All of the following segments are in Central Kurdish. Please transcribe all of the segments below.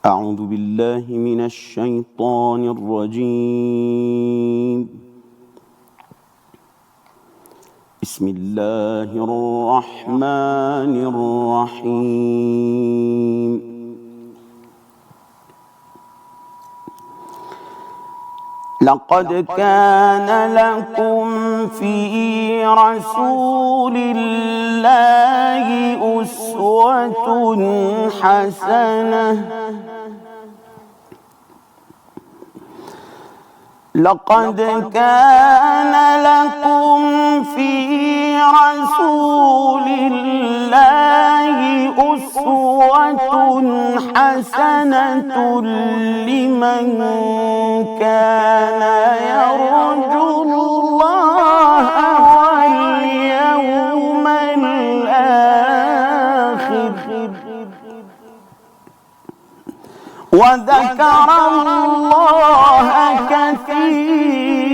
أعوذ بالله من الشيطان الرجيم. بسم الله الرحمن الرحيم. لقد كان لكم في رسول الله أسوة حسنة لقد كان لكم في رسول الله أسوة حسنة لمن كان يرجو الله واليوم الآخر وذكر الله كثيرا.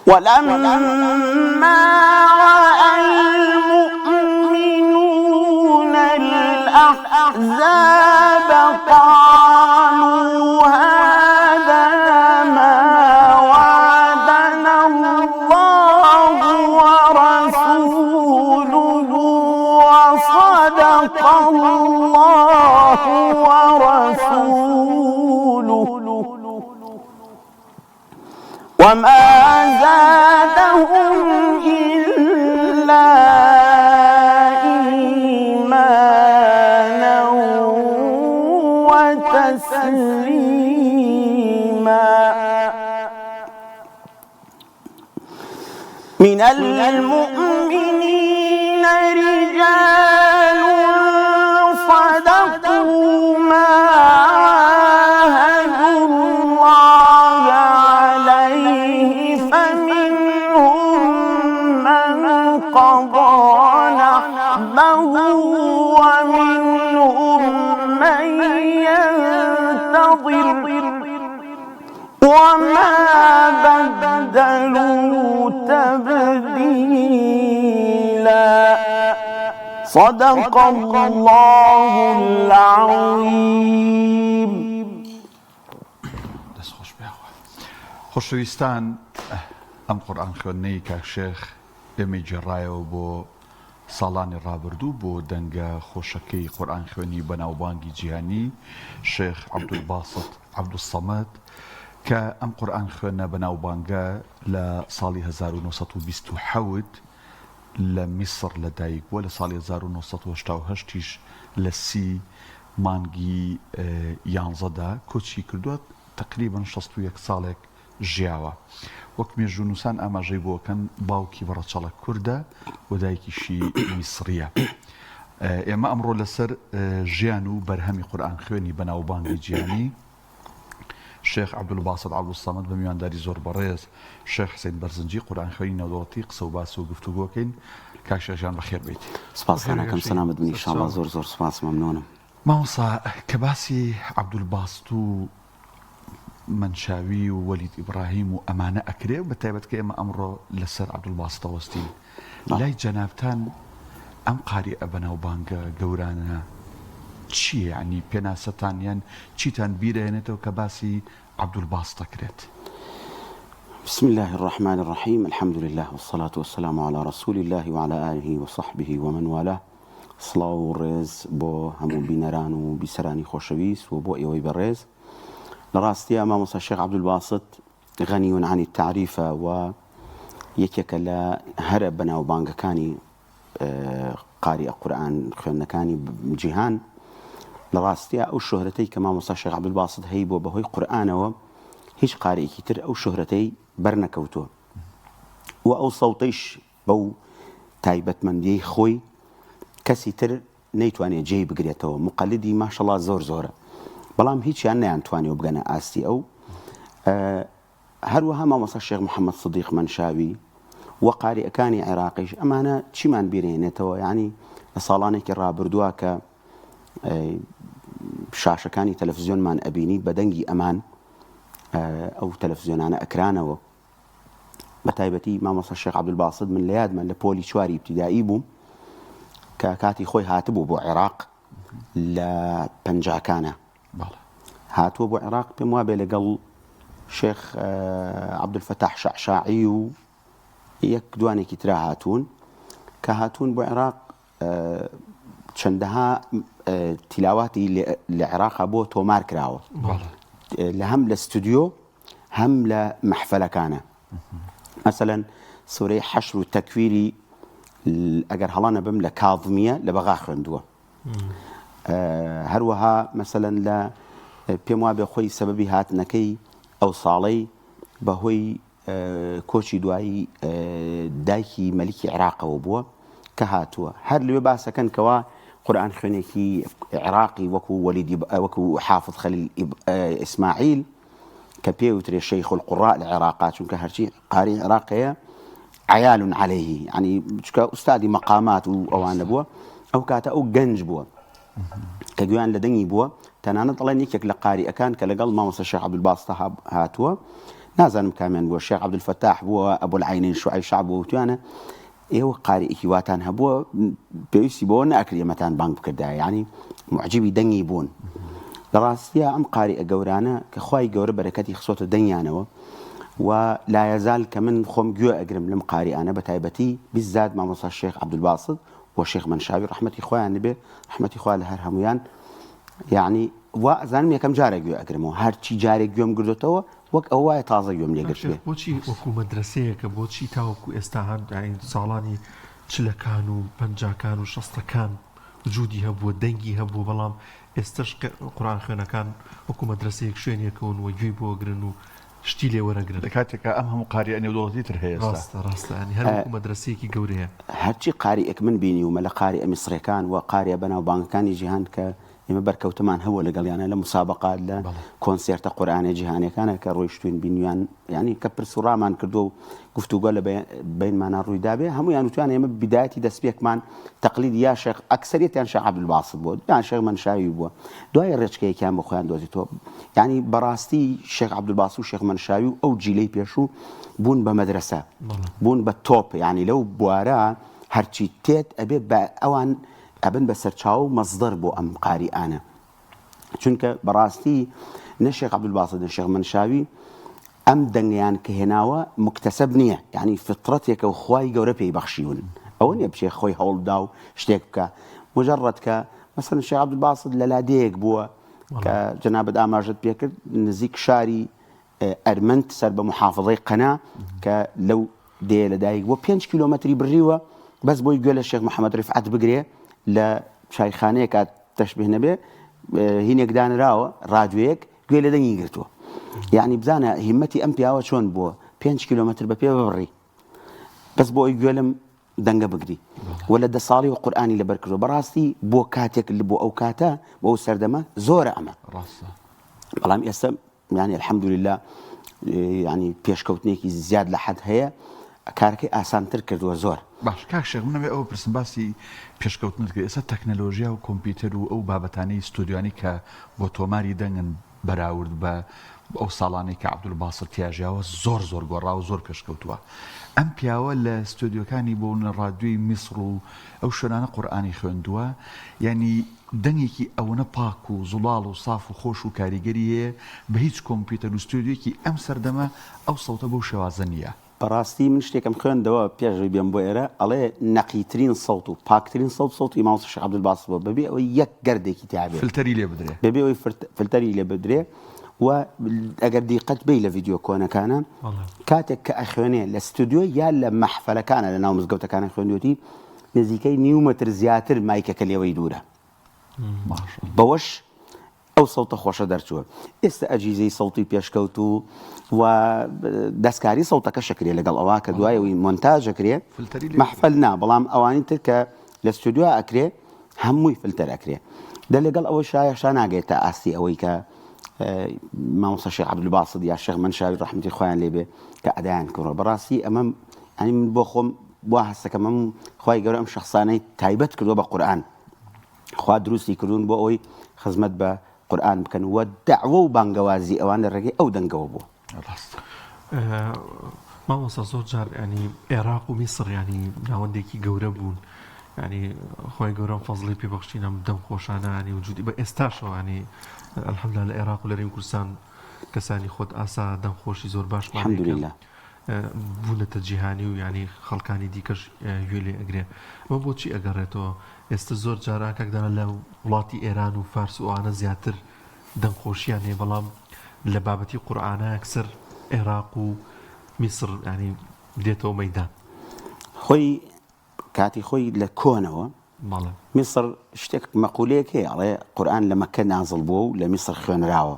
ولما رأى المؤمنون الأحزاب قالوا هذا ما وعدنا الله ورسوله وصدق الله ورسوله وما زادهم إلا إيمانا وتسليما. من المؤمنين رجال صدقوا ما عاهدوا الله عليه فمنهم من قضى نحبه ومنهم من ينتظر وما بدلوا تبديلا. صدق الله العظيم. خۆشەویستان، ئەم قورئان خوێندنەی کاک شێخ ئێمەی جێڕایەوە بۆ ساڵانی ڕابردوو بۆ دەنگە خۆشەکەی قورئان خوێنی بەناوبانگی جیهانی شێخ عەبدولباسط عەبدوسەمەد کە ئەم قورئان خوێنە بەناوبانگە لە ساڵی 1927 لە میسر لەدایک بووە، لە ساڵی 1970 لە 30 مانگی 11دا کۆچی کردووە، تقریباً 61 ساڵێک ژیاوە. وەک مێژوونووسان ئاماژەی بۆکەن باوکی بەڕەچەڵە کووردە و دایکیشی میسریە. ئێمە ئەمڕۆ لەسەر ژیان و بەرهەمی قورئان خوێنی بەناوبانگی جیهانی شێخ عەبدولباسط عەبدوسەمەد بە میوانداری زۆر بەڕێز شێخ حسین بەرزنجی قورئان خوێنی نێودەوڵەتی قسە و باس و گفتوگۆکەین. کاک شێخجان بەخێر بیت. سپاسکانەکەم، سەلامت بن ئینشاءڵڵا. زۆر سپاس، مەمنونم. مامۆستا، کە باسی عەبدولباسط و منشاوی و وەلید ئیبراهیم و ئەمانە ئەکرێ، بە تایبەت کە ئێمە ئەمڕۆ لەسەر عەبدولباسط وەستین، لای جەنابتان ئەم قاریئە بەناوبانگە گەورانە چییە؟ یعنی پێناسەتان یان چیتان بیرێنێتەوە کە باسی عەبدولباسط ئەکرێت؟ بسم الله الرحمن الرحيم. الحمد لله والصلاة والسلام على رسول الله وعلى آله وصحبه ومن والاه. سڵاو و ڕێز بۆ هەموو بینەران و بیسەرانی خۆشەویست و بۆ ئێوەی بەڕێز. لە ڕاستیە مامۆستا شێخ عەبدولباسط غەنیون عەنی التەعریفە و یەکێکە لە هەرە بەناوبانگەکانی قاریئە قورئان خوێندنەکانی جیهان. لە ڕاستیە ئەو شۆهرەتەی کە مامۆستا شێخ عەبدولباسط هەیە بۆ بەهۆی قورئانەوە هیچ قاریئێکی تر ئەو شۆهرەتەی بەرنەکەوتووە و ئەو سەوتەیش بەو تایبەتمەندیەی خۆی کەسی تر نەیتوانێت جێی بگرێتەوە. مقەلدی ماشەڵڵا زۆرە، بەڵام هیچیان نەیانتوانێ بگەنە ئاستی ئەو. هەروەها مامۆستا شێخ محەممەد سدیق منشاوی و قاریئەکانی عێراقیش ئەمانە چیمان بیرێنێتەوە؟ یعنی لە ساڵانێکی ڕابردووە کە شاشەکانی تەلەڤیزیۆنمان ئەبینی بە دەنگی ئەمان ئەو تەلەڤیزیۆنانە ئەکرانەوە. بە تایبەتی مامۆستا شێخ عەبدولباسط من لە یادمە لە پۆلی 4 ئیبتیدایی بووم كاتي خوي هاتبو بو عراق لا بنجاكانا بەڵێ هاتووە بۆ عێراق پێم وابێ لەگەڵ شێخ عەبدولفەتاح شعشاعی و یەک دوانێکی ترا هاتوون کە هاتوون بۆ عێراق چەندەها تیلاواتی لە عێراقا بۆ تۆمار کراوە لە هەم لە ستودیۆ هەم لە مەحفەلەکانە مەسەلەن سورەی حەشر و تەکویری ئەگەر هەڵا نەبم لە کاظمیە لە بەغا خوێندووە هەروەها مەسەلەن لە پێم وابێ خۆی سەبەبی هاتنەکەی ئەو ساڵەی بەهۆی کۆچی دوایی دایکی مەلیکی عێراقەوە بووە کە هاتووە هەر لێ باسەکەن کەوا قورئان خوێنێکی عێراقی وەکو حافظ خەلیل ئیسماعیل کە پێوترێ شەیخ القوڕاء لە عێراقا چونکە هەرچی قاری عێراقەیە عیال عليه يعني چونکە ئوستادی مەقامات و ئەوانە بووە ئەو کاتە ئەو گەنج بووە کە گویان لە دەنگی بووە تەنانەت دەڵێن یەکێک لە قاریئەکان کە لەگەڵ مامۆستا شێخ عەبدولباسط هاتووە نازانم کامیان بووە شێخ عەبدولفەتاح بووە ئەبوالعەینین شوعەیب شەعب بووە وتوانە ئێوە قاریئێکی واتان هەبووە پێویستی بەوە نەئەکرێ ئێمەتان بانگ بکردایە یعنی معجبی دەنگی بوون لە ڕاستیە ئەم قاریئە گەورانە کە خوای گەورە بەرەکەتی خسۆتە دەنگیانەوە و لا يزال كمن خم جوا أجرم لم قاري أنا بتايبتي بالذات مع مصطفى الشيخ عبد الباسط والشيخ منشاوي رحمة إخوان النبي رحمة إخوان لهر هميان يعني وزانم يكم جاري جوا أجرمه هر شي جاري جوا مقدرتوا وك هو تازة يوم يقدر به بوشي وكو مدرسة كبوشي تاوكو استعان يعني صالاني شلا كانوا بنجا كانوا شسطة كان وجودي هبو دنجي هبو بلام استشق القرآن خينا كان وكو مدرسة شوين يكون ويجيبوا أجرنو شتي لێ وەرەگرن کاتێکە ئەم هەموو قاریئەنێ وڵاتیتر هەیە ڕاستە ینی هەر مەدرسەیەکی گەورەیە هەرچی قاریئێک من بینی و مەلە قاریئە میسرەکان و قاریە بەناوبانگەکانی جیهان کە ئێمە بەرکەوتمان هەوە لەگەڵیانە لە مسابقات لە کۆنسێرتە قورئانە جیهانیەکانە کە ڕۆیشتوین بینیان ینی کە پرس و ڕامان کردو و گفتوگۆ لە بینمانە ڕوویدا بێ هەمویان وتوان ئێمە بدایەتی دەستپێکمان تەقلیدی یا شێخ ئەکسەریەتیان شێخ عەبدولباسط بووە یان شێخ منشاوی بووە دوای ڕێچکەیەکیان بۆ خۆیان دۆزیتەوە یعنی بەڕاستی شێخ عەبدولباسط و شێخ منشاوی و ئەو جیلەی پێشوو بوون بە مەدرسە بوون بە تۆپ یعنی لەو بوارە هەرچی تێت ئەبێ بە ئەوان ئەبن بە سەرچاو مەصدەر بۆ ئەم قاریئانە چونکە بەڕاستی نە شێخ عەبدولباسط نە شێخ منشاوی ئەم دەنگیان کە هێناوە مکتەسەب نییە یعنی فطرەتێکە و خوای گەورە پێی بەخشیون ئەوە نییە بچێ خۆی هەوڵدا و شتێک بکە مجرد کە مەسەڵەن شێخ عەبدولباسط لە لادەیەک بووە کە جەنابەت ئاماژەت پێ کرد نزیک شاری ئەرمەند سەر بە محافظەی قەنا کە لەو دێ لەدایک بووە 5 کیلۆمەتری بڕیوە بەس بۆی گوێ لە شێخ محەممەد ڕیفعەت بگرێ لە چایخانەیەکە تەشبیه نەبێ هینێک دانراوە ڕادوەیەک گوێ لە دەنگی گرتووە یعنی بزانە هیمەتی ئەم پیاوە چۆن بووە 5 کیلۆمەتر بە پێ بڕی بەس بۆ ئەوی گوێ لەم دەنگە بگری و لە 10 ساڵی و قورئانی لەبەر کردووە بەڕاستی بۆ کاتێک بۆ ئەو کاتە بۆ ئەو سەردەمە زۆرە ئەمە بەڵام ئێستا يعني الحمد لله يعني پێشکەوتنێکی زیاد لە حەد هەیە کارەکەی ئاسانتر کردووە زۆر باش کاک شێخ منەوێ ئەوە پرسم باسی پێشکەوتنت کرد ئێستا تەکنەلۆژیا و کۆمپیوتەر و ئەو بابەتانەی ستودیوانی کە بۆ تۆماری دەنگن بەراورد بە ئەو ساڵانەی کە عەبدولباسط تیاژیاوە زۆر گۆڕا و زۆر پێشکەوتووە ئەم پیاوە لە ستودیۆکانی بۆ ڕادیۆی میسر و ئەو شوێنانە قورئانی خوێندووە یعنی دەنگێکی ئەوەنە پاک و زوڵاڵ و ساف و خۆش و کاریگەری هەیە بە هیچ کۆمپیوتەر و ستودیۆکی ئەم سەردەمە ئەو سەوتە بەو شێوازە نییە بەڕاستی من شتێکم خوێندەوە پێشوی بێم بۆ ئێرە ئەڵێ نەقیترین سەوت و پاکترین سەوتی مامۆستا شێخ عەبدولباسط بووە بەبێ ئەوەی یەک گەردێکی تیابێ فلتەری لێ بدرێ بەبێ ئەوەی فلتەری لێ بدرێ و ئەگەر دیقەت بی لە ڤیدیۆ کۆنەکانە کاتێک کە ئەخوێنێ لە ستودیۆ یا لە مەحفەلەکانە لە ناو مزگەوتەکانە خوێندوێتی نزیکەی نیو مەتر زیاتر مایکەکە لێوەی دوورە بەوەش ئەو سەوتە خۆشە دەرچووە ئێستا ئەجیزەی سەوتی پێشکەوت و دەستکاری سەوتەکە شەکرێ لەگەڵ ئەوە کە دوایەوەی مۆنتاژەکرێ مەحفەل نا بەڵام ئەوانی تر کە لە ستودیۆ ئەکرێ هەمووی فلتەر ئەکرێ دە لەگەڵ ئەوە شایەشا ناگێت تا ئاستی ئەوەی کە مامۆستا شێخ عەبدولباسط یا شێخ منشاوی ڕەحمەتی خۆیان لێبێ کە ئەدایان کردەوە بەڕاستی ئەمەم ئەنی من بۆ خۆم بۆ هەستەکەمەم خوای گەورە ئەم شەخسانەی تایبەت کردووە بە قورئان خوا دروستی کردوون بۆ ئەوەی خزمەت بە قورئان بکەن و دەعوە و بانگەوازی ئەوان لە ڕێگەی ئەو دەنگەوە بوو مامۆستا زۆر جار ینی عێراق و میسر ینی ناوەندێکی گەورە بوون يعني خۆی گەورەم فەزڵی پێبەخشینە دەم خۆشانە ینی وجودی بە ئێستاشەوە ینی الحەمدوللا لە عێراق و لە هەرێمی کوردستان کەسانی خۆت ئاسا دەمخۆشی زۆر باش الحەمدوللا بوونەتە جیهانی و ینی خەڵکانی دیکەش گوێ لێ ئەگرێ ئەمە بۆچی ئەگەڕێتەوە ئێستا زۆر جاران کاکدانە لە وڵاتی ئێران و فارس و ئەوانە زیاتر دەمخۆشیان هەیە بەڵام لە بابەتی قورئانە ئەکسەر عێراق و میسر ینی دێتەوە مەیدان خۆی کاتی خۆی لە کۆنەوە ماڵە میسر شتێک مەقولەیەک هەیە ئەڵێ قورئان لە مەکە نازڵ بووە و لە میسر خوێنراوە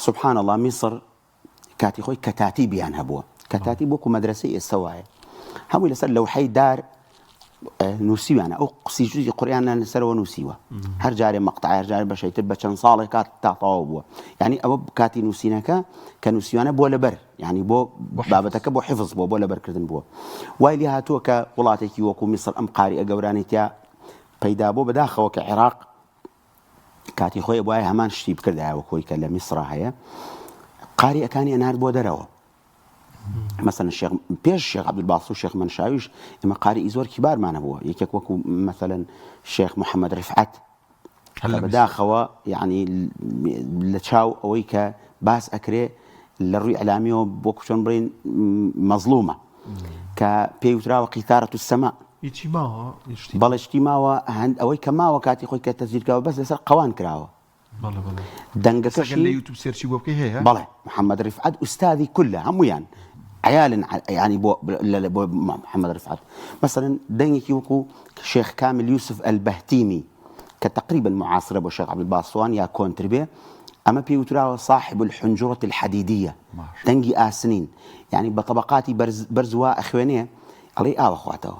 سبحان الله میسر کاتی خۆی کەتاتیبیان هەبووە کەتاتیب وەکو مەدرسەی ئێستا وایە هەمووی لەسەر لەوحەی دار نووسیوانە ئەو قسەی جوزی قورئانیان لەسەرەوە نووسیوە هەر جارێ مەقطع هەر جارێ بەشەیتر بە چەند ساڵێک کات تا تەواو بووە یعنی ئەوە کاتی نووسینەکە کە نووسیوانە بۆ لەبەر یعنی بۆ بابەتەکە بۆ حفظ بووە بۆ لەبەرکردن بووە وای لێ هاتووە کە وڵاتێکی وەکو میسر ئەم قاریئە گەورانەی تیا پەیدا بۆ بەداخەوە کە عێراق کاتی خۆی وایە هەمان شتی بکردایە وەکۆی کە لە میسرا هەیە قاریئەکانی ئەنار بۆ دەرەوە مثلا الشيخ بيش الشيخ عبد الباسط والشيخ منشاويش اما قارئ زور كبار معنا هو يكك وكو مثلا الشيخ محمد رفعت بداخوا يعني لتشاو اويكا باس اكري للروي اعلامي بوكو شنبرين مظلومه كبيوترا وقيثاره السماء اجتماع بل اجتماع عند اويكا ما وكاتي خويا تسجيل كاو بس لسر قوان كراوه بەڵێ بەڵێ دنگكشي لە یوتیوب سێرچی بۆ بکەی هەیە بلى محمد رفعت استاذي كله هميان عيال يعني بو محمد رفعت مثلا دنيكي وكو شيخ كامل يوسف البهتيمي كتقريبا معاصر ابو الشيخ عبد الباسطوان يا كونتربي اما بيوترا صاحب الحنجره الحديديه دنجي اسنين يعني بطبقاتي برزوا اخوانيه علي اخواته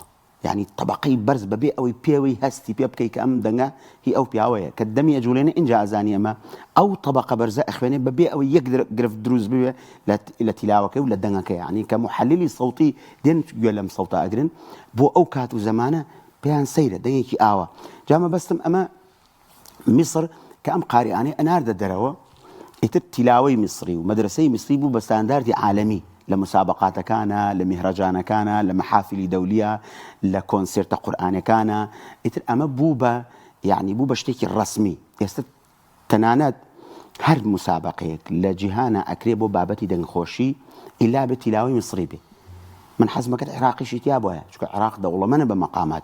يعني طبقي برز ببي او بيوي هستي بيبكي كام دنگا هي او بياويه كدمي اجولين ان جاء زانيه ما او طبقه برز اخواني ببي او يقدر قرف دروز بي لتلاوه ولا دنگا يعني كمحللي صوتي دين يلم صوت ادرن بو اوقات وزمانه بيان سيره دنيكي اوا جامه بستم اما مصر كام قارئاني انار دروا تلاوي مصري ومدرسي مصري بو بستاندرد عالمي لمسابقات كان لمهرجان كان لمحافل دولية لكونسيرت قرآن كان أما بوبا يعني بوبا اشتكي الرسمي يستد تنانات هر مسابقة لجهانا أكريبو بابتي دنخوشي إلا بتلاوي مصري به من حزمك العراقي شتيابه شو العراق دولة من بمقامات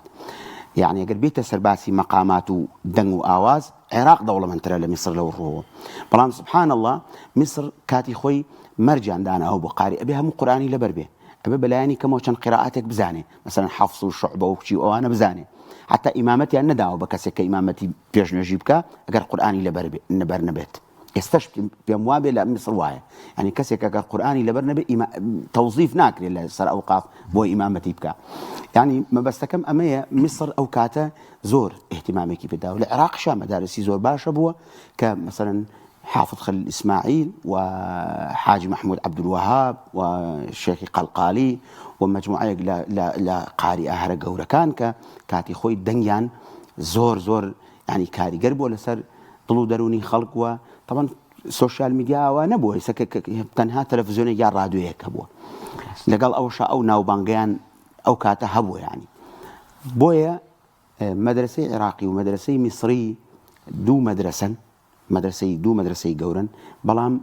يعني أقل بيت سرباسي مقامات دن وآواز عراق دولة من ترى لمصر لو الروح بلام سبحان الله مصر كاتي خوي مرجع عندنا أو بقارئ بها مو قرآني لبربه أبي بلايني كم كان قراءاتك بزاني مثلا حفص وشعبة وشي وأنا بزاني حتى إمامتي أنا داو بكسك إمامتي بيش نجيبك أقر قرآني لبربه نبرنبت يستشفي بأموابه لمصر واية يعني كسك أقر قرآني لبرنبه توظيف ناكري اللي صار أوقاف بو إمامتي بك يعني ما بستكم أمية مصر أوقاته زور اهتمامي كيف بداو العراق شام مدارسي زور باشا بوا كمثلا حافظ خليل إسماعيل وحاج محمود عبد الوهاب والشيخ قلقالي ومجموعة لا قارئة هرقورة كان كاتي خوي دنيان زور يعني كاري قرب ولا سر طلو دروني خلق وطبعا سوشيال ميديا ونبوه تنها تلفزيوني جار راديو هيك هبوه لقال أو شاء أو ناوبانجيان أو كاتا هبوه يعني بويا مدرسة عراقي ومدرسة مصري دو مدرسة جورن بلام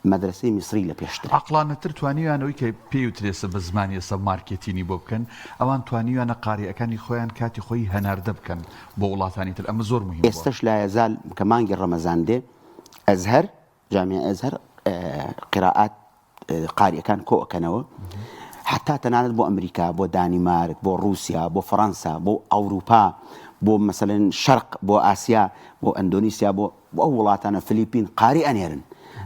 مدرسة مصري لبيشتري عقلانة ترتواني أنا ويك بيوتريس بزماني سب ماركتيني بوبكن أوان تواني أنا قارئ كان خوان كاتي خوي هنار دبكن بولاتاني الأمر زور مهم استش لا يزال كمان جر رمضان ده أزهر جامعة أزهر قراءات قارئ كان كو كانوا حتى تنالت بو أمريكا بو دنمارك بو روسيا بو فرنسا بو أوروبا بو مثلا الشرق بو آسيا بو اندونيسيا بو وڵاتانە فليبين قارئا يرن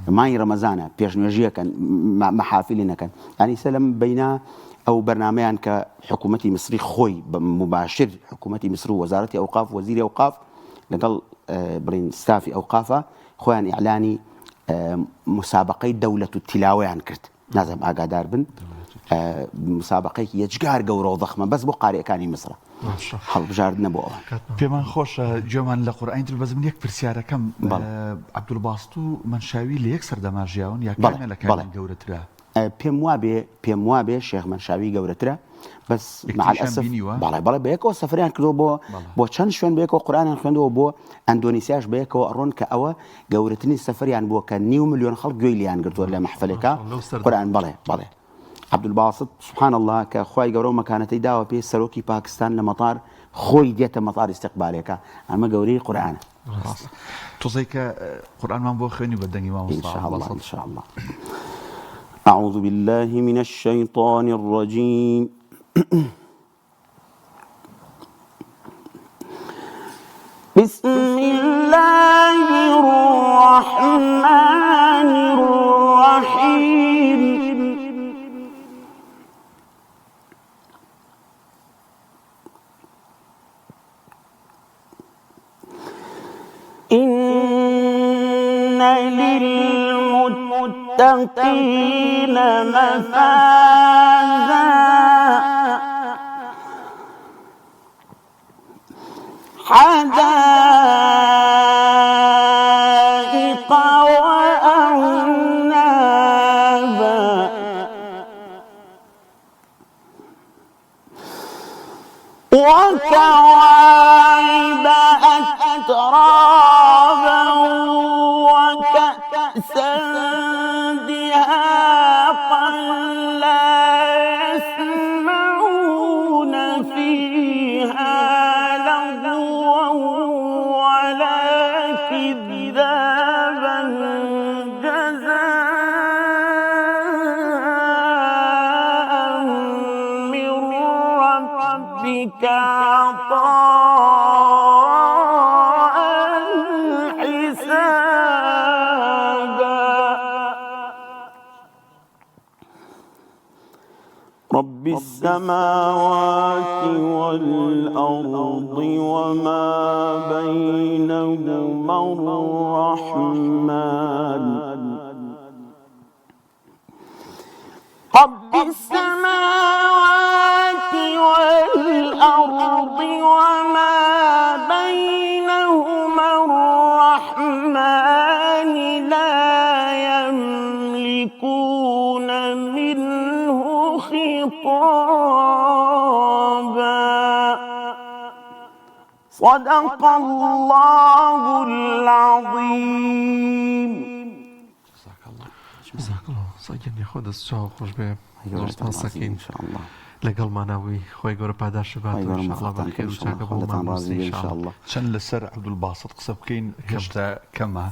ماي رمضان بيجنوجيا كان محافلنا كان يعني سلام بين او برنامجان كحكومتي مصري خوي مباشر حكومتي مصر وزارة اوقاف وزير اوقاف لقال برين ستافي اوقافه خوان اعلاني مسابقه دولة التلاوة عن كرت نازم اقادار بن مسابقه يجگار قورو ضخمه بس بو قارئ كان مصر حڵ بژاردنە بۆ ئەوە پێمان خۆشە گوێمان لە قورئانی بەس من یەک پرسیارەکەم عەبدولباسط و منشاوی لە یەکسەر دەماژیاون یا کامێ لە کامیان گەورەترە پێم وابێ شێخ منشاوی گەورەترە بس مع الاسف بەڵێ بەیەکەوە سەفەریان کردەوە بۆ چەند شوێن بەیەکەوە قورئانیان خوێندەوە بۆ ئەندۆنیسیاش بەیەکەوە ئەڕۆن کە ئەوە گەورەترین سەفەریان بووە کە 9 ملیۆن خەڵک گوێی لیان گرتووە لە مەحفەلێکە قورئان. بەڵێ عەبدولباسط سبحان الله کە خوای گەورە و مەکانەتەی داوە پێی سەرۆکی پاکستان لە مەطار خۆی دێتە مەطار استیقبالێکە. ئەمە گەورەی قورئانە. تۆزەی کە قورئانمان بۆ خوێنی بە دەنگی مامۆستا إن شاء الله. أعوذ بالله من الشيطان الرجيم. بسم الله الرحمن الرحيم. إن للمتقين مفازا حدائق وأعنابا وكواعب أترابا وكأسا دهاقا لا يسمعون فيها لغوا ولا كذابا جزاء من ربك عطاء حسابا. رب السماوات والأرض وما بينهما الرحمن. رب السماوات والأرض وما بينهما الرحمن لا يملكون منه خطابا. صدق الله العظيم. جزاك الله سەگەن یخۆ دەست چاو خۆش بێ زۆر سەکەین لەگەڵمانەوەی خۆی گەورە پاداشە بات ئینشاءالله بەخێر و چاکە بۆمان ئینشاءالله. چەند لەسەر عەبدولباسط قسە بکەین هێشتا کەمە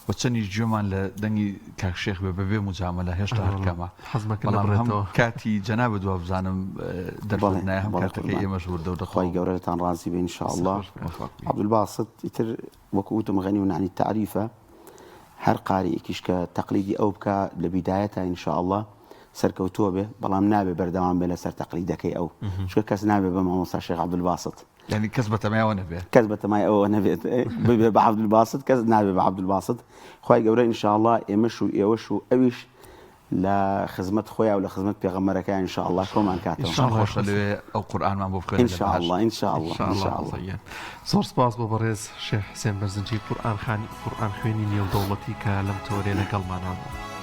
و چەندیش گوێمان لە دەنگی کاک شێخ بێ بەبێ مجامەلە هێشتا هەر کەمە. بەڵام کاتی جەنابەت دووە بزانم دەربڵنای هەم کاتەکەی ئێمەش وردە و دەخوای گەورەتان ڕازی بێ ئینشاءالله. عەبدولباسط ئیتر وەکو وتم غەنی و نعنی التعریفە هەر قاریئێکیش کە تەقلیدی ئەو بکە لە بیدایەتە ئینشاءالله سەرکەوتووە بێ بەڵام نابێ بەردەوام بێ لەسەر تەقلیدەکەی ئەو چونکە کەس نابێ بە مامۆستا شێخ عەبدولباسط یعنی کەس بەتەمایەوە نەبێ کەس بەتەمای ئەوە نەبێت ببێ بە عەبدولباسط کەس نابێ بە عەبدولباسط. خوای گەورە ئینشاءالله ئێمەش و ئێوەش و ئەویش لە خزمەت خۆیان و لە خزمەت پێغەمبەرەکە ئینشاءالله کۆمان کاتەوە. خۆشە لەوێ ئەو قورئانمان بۆ بخوێنین ئینشاءالله. زۆر سپاس بۆ بەڕێز شێخ حوسێن بەرزنجی قورئان خوێنی نێودەوڵەتی کە لەم تۆرێ لەگەڵمانە بوو.